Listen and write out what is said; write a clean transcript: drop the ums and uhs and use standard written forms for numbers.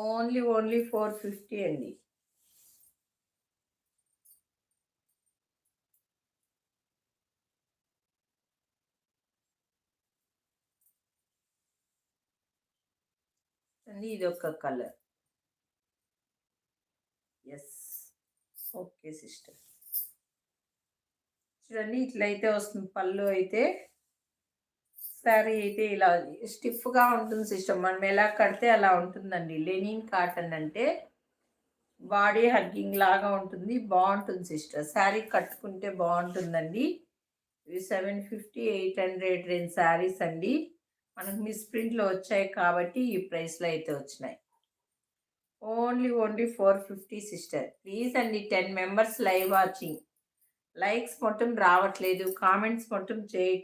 Only 450 అండి. అండి ఇదొక కలర్. ఎస్. Okay sister. చూడండి ఇట్లయితే వస్తుంది పళ్ళు అయితే. శారీ అయితే ఇలా స్టిఫ్గా ఉంటుంది సిస్టర్. మనం ఎలా కడితే అలా ఉంటుందండి. లెనిన్ కాటన్ అంటే బాడీ హగ్గింగ్ లాగా ఉంటుంది. బాగుంటుంది సిస్టర్. శారీ కట్టుకుంటే బాగుంటుందండి. ఇవి 750 800 రేంజ్ శారీస్ అండి. మనకు మిస్ ప్రింట్లో వచ్చాయి కాబట్టి ఈ ప్రైస్లో అయితే వచ్చినాయి. Only 450 sister. ప్లీజ్ అండి 10 మెంబర్స్ లైవ్ వాచింగ్. లైక్స్ మొత్తం రావట్లేదు, కామెంట్స్ మొత్తం చేయట్లేదు.